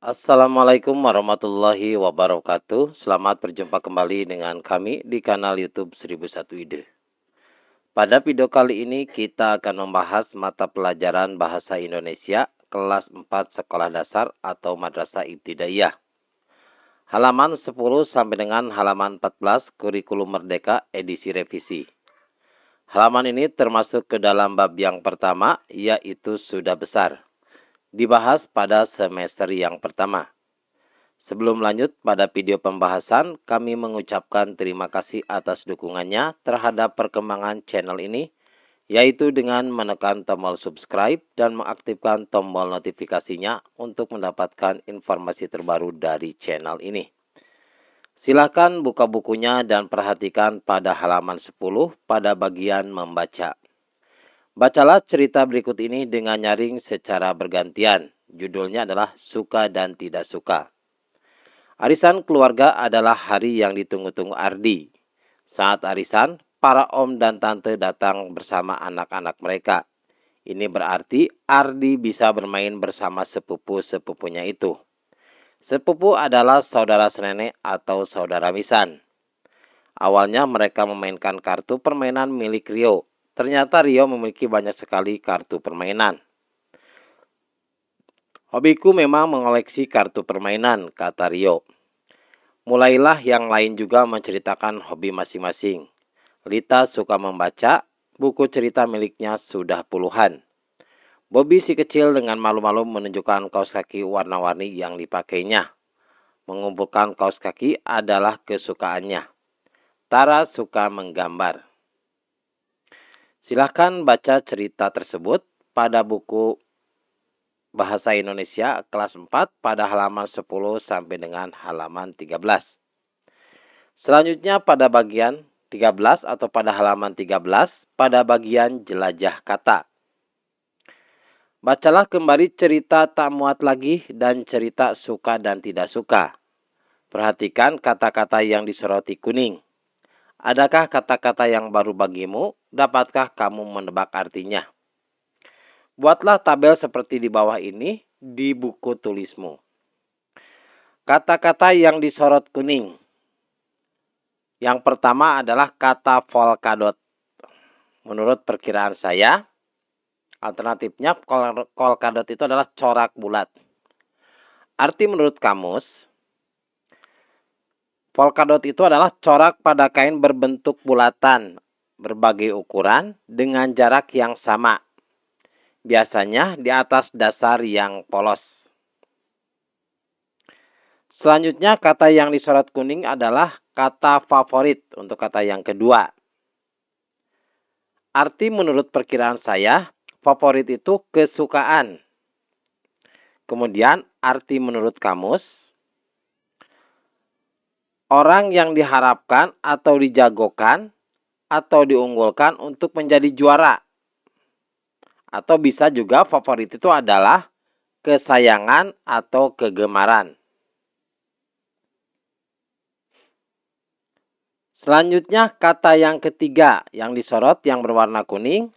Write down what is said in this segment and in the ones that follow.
Assalamualaikum warahmatullahi wabarakatuh. Selamat berjumpa kembali dengan kami di kanal YouTube 1001 Ide. Pada video kali ini kita akan membahas mata pelajaran Bahasa Indonesia kelas 4 Sekolah Dasar atau Madrasah Ibtidaiyah. Halaman 10 sampai dengan halaman 14 Kurikulum Merdeka edisi revisi. Halaman ini termasuk ke dalam bab yang pertama, yaitu sudah besar. Dibahas pada semester yang pertama. Sebelum lanjut pada video pembahasan, kami mengucapkan terima kasih atas dukungannya terhadap perkembangan channel ini, yaitu dengan menekan tombol subscribe dan mengaktifkan tombol notifikasinya untuk mendapatkan informasi terbaru dari channel ini. Silakan buka bukunya dan perhatikan pada halaman 10 pada bagian membaca. Bacalah cerita berikut ini dengan nyaring secara bergantian. Judulnya adalah Suka dan Tidak Suka. Arisan keluarga adalah hari yang ditunggu-tunggu Ardi. Saat arisan, para om dan tante datang bersama anak-anak mereka. Ini berarti Ardi bisa bermain bersama sepupu-sepupunya itu. Sepupu adalah saudara senenek atau saudara misan. Awalnya mereka memainkan kartu permainan milik Rio. Ternyata Rio memiliki banyak sekali kartu permainan. Hobiku memang mengoleksi kartu permainan, kata Rio. Mulailah yang lain juga menceritakan hobi masing-masing. Lita suka membaca, buku cerita miliknya sudah puluhan. Bobby si kecil dengan malu-malu menunjukkan kaos kaki warna-warni yang dipakainya. Mengumpulkan kaos kaki adalah kesukaannya. Tara suka menggambar. Silahkan baca cerita tersebut pada buku Bahasa Indonesia kelas 4 pada halaman 10 sampai dengan halaman 13. Selanjutnya pada bagian 13 atau pada halaman 13 pada bagian jelajah kata. Bacalah kembali cerita tak muat lagi dan cerita suka dan tidak suka. Perhatikan kata-kata yang disoroti kuning. Adakah kata-kata yang baru bagimu? Dapatkah kamu menebak artinya? Buatlah tabel seperti di bawah ini di buku tulismu. Kata-kata yang disorot kuning. Yang pertama adalah kata polkadot. Menurut perkiraan saya, alternatifnya polkadot itu adalah corak bulat. Arti menurut kamus, polkadot itu adalah corak pada kain berbentuk bulatan, berbagai ukuran dengan jarak yang sama. Biasanya di atas dasar yang polos. Selanjutnya kata yang disorot kuning adalah kata favorit untuk kata yang kedua. Arti menurut perkiraan saya, favorit itu kesukaan. Kemudian arti menurut kamus, orang yang diharapkan atau dijagokan atau diunggulkan untuk menjadi juara. Atau bisa juga favorit itu adalah kesayangan atau kegemaran. Selanjutnya kata yang ketiga yang disorot yang berwarna kuning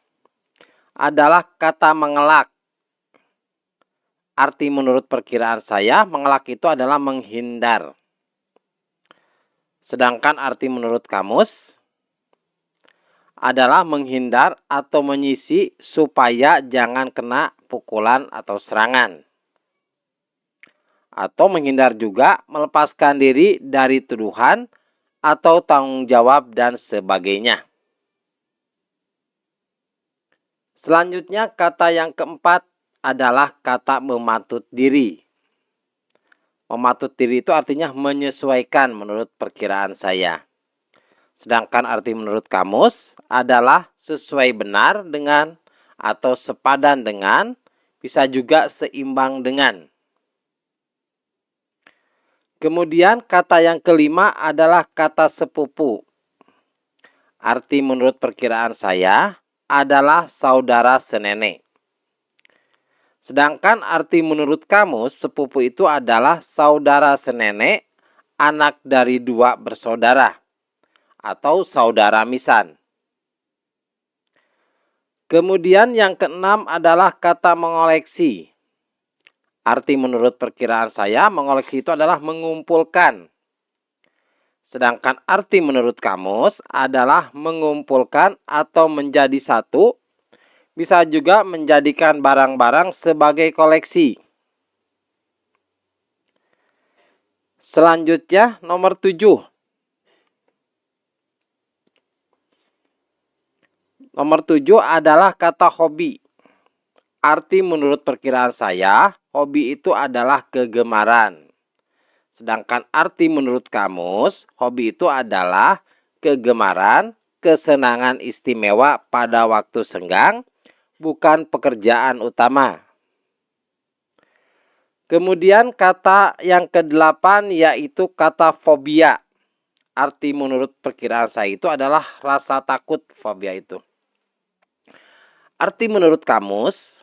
adalah kata mengelak. Arti menurut perkiraan saya mengelak itu adalah menghindar. Sedangkan arti menurut kamus adalah menghindar atau menyisi supaya jangan kena pukulan atau serangan. Atau menghindar juga melepaskan diri dari tuduhan atau tanggung jawab dan sebagainya. Selanjutnya kata yang keempat adalah kata mematut diri. Mematut diri itu artinya menyesuaikan menurut perkiraan saya. Sedangkan arti menurut kamus adalah sesuai benar dengan atau sepadan dengan, bisa juga seimbang dengan. Kemudian kata yang kelima adalah kata sepupu. Arti menurut perkiraan saya adalah saudara senenek. Sedangkan arti menurut kamus, sepupu itu adalah saudara senenek, anak dari dua bersaudara, atau saudara misan. Kemudian yang keenam adalah kata mengoleksi. Arti menurut perkiraan saya, mengoleksi itu adalah mengumpulkan. Sedangkan arti menurut kamus adalah mengumpulkan atau menjadi satu, bisa juga menjadikan barang-barang sebagai koleksi. Selanjutnya nomor 7. Nomor 7 adalah kata hobi. Arti menurut perkiraan saya, hobi itu adalah kegemaran. Sedangkan arti menurut kamus, hobi itu adalah kegemaran, kesenangan istimewa pada waktu senggang, bukan pekerjaan utama. Kemudian kata yang ke-8 yaitu kata fobia. Arti menurut perkiraan saya itu adalah rasa takut, fobia itu. Arti menurut kamus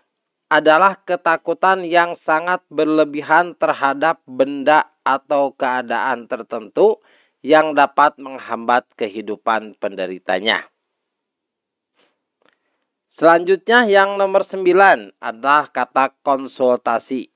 adalah ketakutan yang sangat berlebihan terhadap benda atau keadaan tertentu yang dapat menghambat kehidupan penderitanya. Selanjutnya yang nomor 9 adalah kata konsultasi.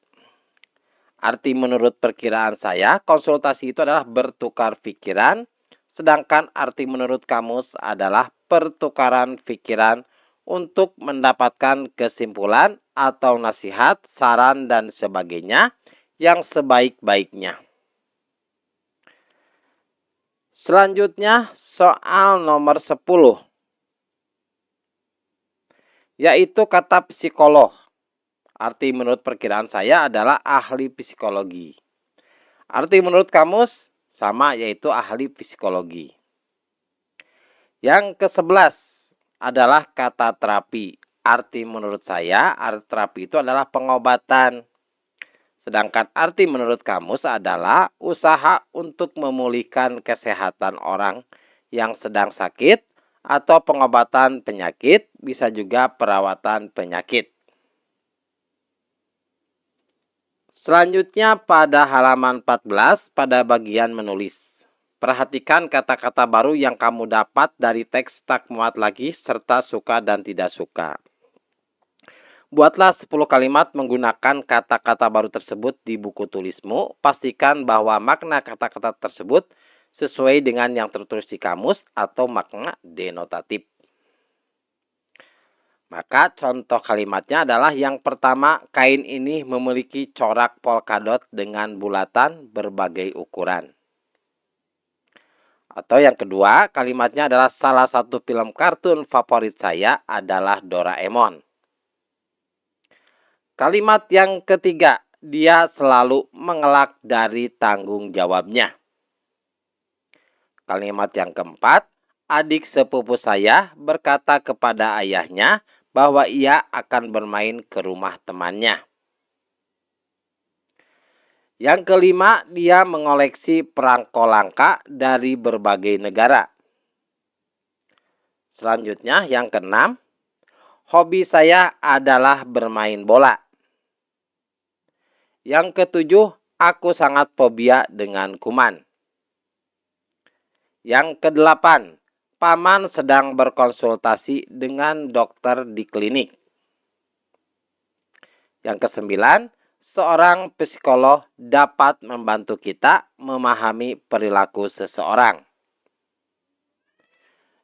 Arti menurut perkiraan saya, konsultasi itu adalah bertukar pikiran, sedangkan arti menurut kamus adalah pertukaran pikiran untuk mendapatkan kesimpulan atau nasihat, saran, dan sebagainya yang sebaik-baiknya. Selanjutnya soal nomor 10, yaitu kata psikolog. Arti menurut perkiraan saya adalah ahli psikologi. Arti menurut kamus sama, yaitu ahli psikologi. Yang ke-11 adalah kata terapi. Arti menurut saya, arti terapi itu adalah pengobatan. Sedangkan arti menurut kamus adalah usaha untuk memulihkan kesehatan orang yang sedang sakit atau pengobatan penyakit, bisa juga perawatan penyakit. Selanjutnya pada halaman 14 pada bagian menulis. Perhatikan kata-kata baru yang kamu dapat dari teks tak muat lagi serta suka dan tidak suka. Buatlah 10 kalimat menggunakan kata-kata baru tersebut di buku tulismu. Pastikan bahwa makna kata-kata tersebut sesuai dengan yang tertulis di kamus atau makna denotatif. Maka contoh kalimatnya adalah yang pertama, kain ini memiliki corak polkadot dengan bulatan berbagai ukuran. Atau yang kedua, kalimatnya adalah salah satu film kartun favorit saya adalah Doraemon. Kalimat yang ketiga, dia selalu mengelak dari tanggung jawabnya. Kalimat yang keempat, adik sepupu saya berkata kepada ayahnya bahwa ia akan bermain ke rumah temannya. Yang kelima, dia mengoleksi perangko langka dari berbagai negara. Selanjutnya, yang keenam, hobi saya adalah bermain bola. Yang ketujuh, aku sangat fobia dengan kuman. Yang kedelapan, paman sedang berkonsultasi dengan dokter di klinik. Yang kesembilan, seorang psikolog dapat membantu kita memahami perilaku seseorang.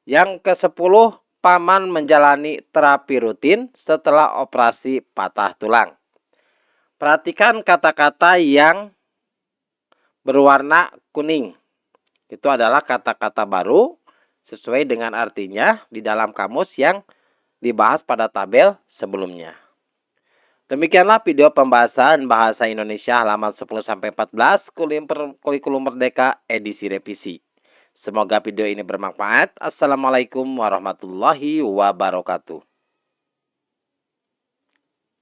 Yang ke-10, paman menjalani terapi rutin setelah operasi patah tulang. Perhatikan kata-kata yang berwarna kuning. Itu adalah kata-kata baru sesuai dengan artinya di dalam kamus yang dibahas pada tabel sebelumnya. Demikianlah video pembahasan bahasa Indonesia halaman 10-14 Kurikulum Merdeka edisi revisi. Semoga video ini bermanfaat. Assalamualaikum warahmatullahi wabarakatuh.